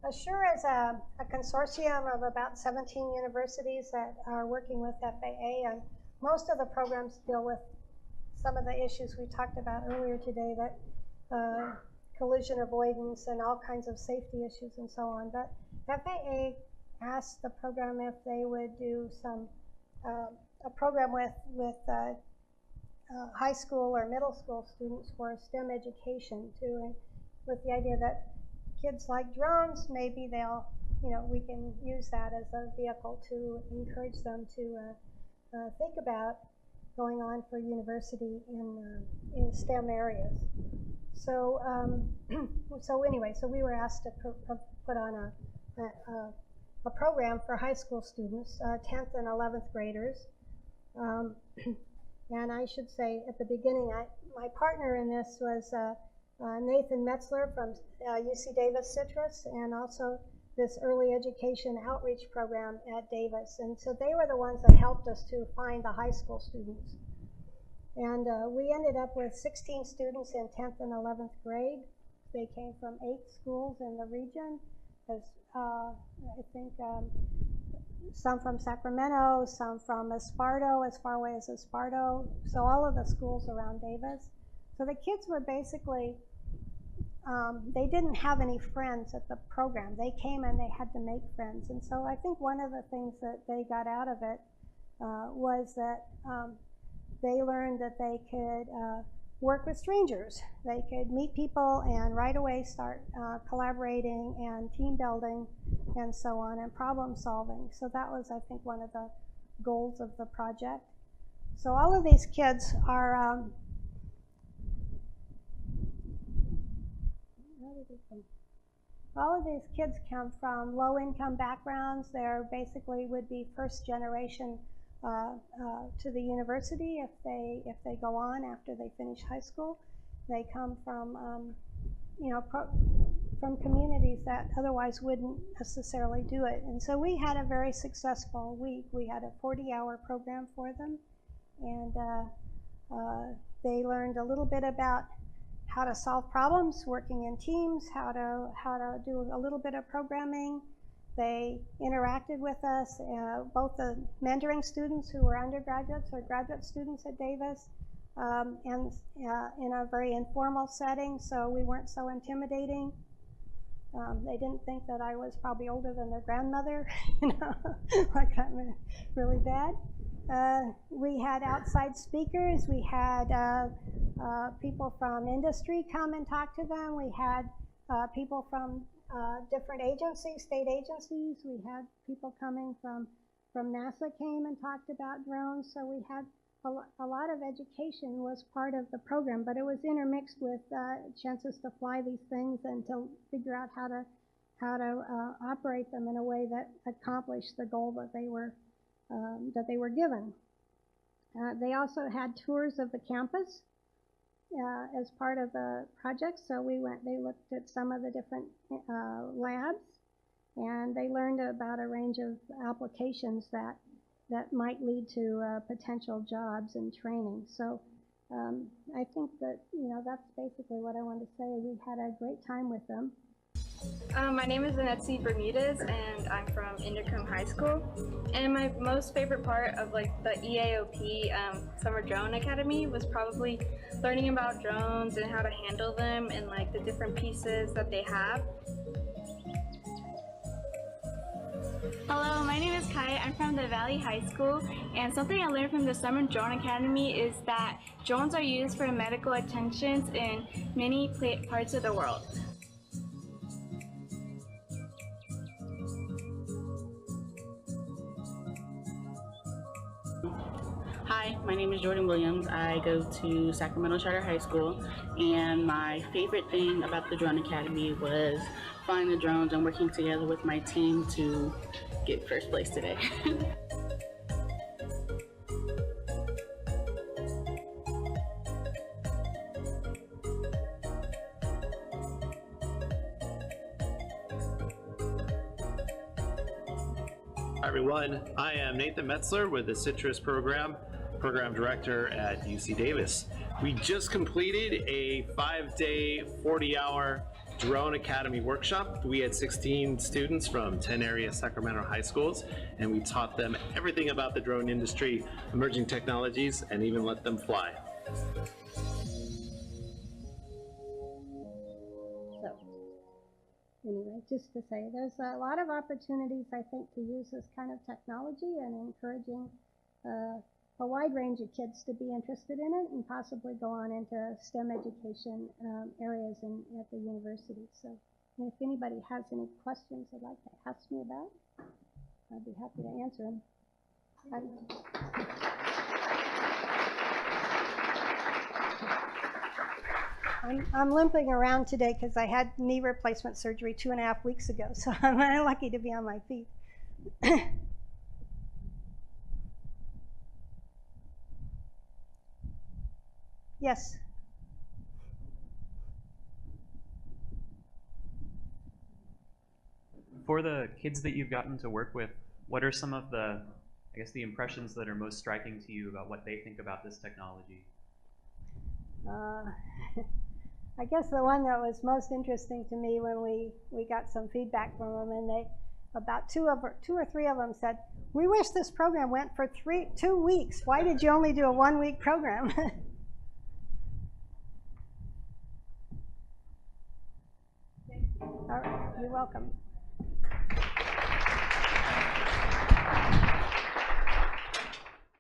Assure is a consortium of about 17 universities that are working with FAA, and most of the programs deal with some of the issues we talked about earlier today, that collision avoidance and all kinds of safety issues and so on. But FAA asked the program if they would do a program with high school or middle school students for STEM education too, with the idea that kids like drones, maybe we can use that as a vehicle to encourage them to think about going on for university in STEM areas. So anyway, we were asked to put on a program for high school students, 10th and 11th graders. And I should say at the beginning, my partner in this was Nathan Metzler from UC Davis Citrus, and also this early education outreach program at Davis. And so they were the ones that helped us to find the high school students. And we ended up with 16 students in 10th and 11th grade. They came from 8 schools in the region. I think some from Sacramento, some from Esparto, as far away as Esparto. So all of the schools around Davis. So the kids were basically, they didn't have any friends at the program. They came and they had to make friends. And so I think one of the things that they got out of it was that they learned that they could work with strangers. They could meet people and right away start collaborating and team building and so on, and problem solving. So that was, I think, one of the goals of the project. So all of these kids are all of these kids come from low-income backgrounds. They're basically would be first generation to the university if they go on after they finish high school. They come from from communities that otherwise wouldn't necessarily do it. And so we had a very successful week. We had a 40-hour program for them, and they learned a little bit about how to solve problems, working in teams, how to do a little bit of programming. They interacted with us, both the mentoring students who were undergraduates or graduate students at Davis, and in a very informal setting, so we weren't so intimidating. They didn't think that I was probably older than their grandmother, like that really bad. We had outside speakers. We had people from industry come and talk to them. We had people from different agencies, state agencies. We had people coming from NASA came and talked about drones. So we had a lot of education was part of the program, but it was intermixed with chances to fly these things and to figure out how to operate them in a way that accomplished the goal that they were given. They also had tours of the campus as part of the project. So they looked at some of the different labs, and they learned about a range of applications that might lead to potential jobs and training. So I think that, that's basically what I wanted to say. We had a great time with them. My name is Anetsi Bermudez, and I'm from Intercom High School. And my most favorite part of the EAOP Summer Drone Academy was probably learning about drones and how to handle them and the different pieces that they have. Hello, my name is Kai. I'm from the Valley High School, and something I learned from the Summer Drone Academy is that drones are used for medical attentions in many parts of the world. Hi, my name is Jordan Williams. I go to Sacramento Charter High School, and my favorite thing about the Drone Academy was flying the drones and working together with my team to get first place today. Hi everyone, I am Nathan Metzler with the Citrus Program Director at UC Davis. We just completed a 5-day, 40-hour Drone Academy workshop. We had 16 students from 10 area Sacramento high schools, and we taught them everything about the drone industry, emerging technologies, and even let them fly. So, anyway, just to say, there's a lot of opportunities, I think, to use this kind of technology and encouraging a wide range of kids to be interested in it and possibly go on into STEM education areas at the university. So if anybody has any questions they'd like to ask me about, I'd be happy to answer them. I'm limping around today because I had knee replacement surgery 2.5 weeks ago, so I'm very lucky to be on my feet. Yes. For the kids that you've gotten to work with, what are some of the, I guess, the impressions that are most striking to you about what they think about this technology? I guess the one that was most interesting to me when we got some feedback from them, and they, about two or three of them said, "We wish this program went for 2 weeks. Why did you only do a 1-week program?" All right, you're welcome.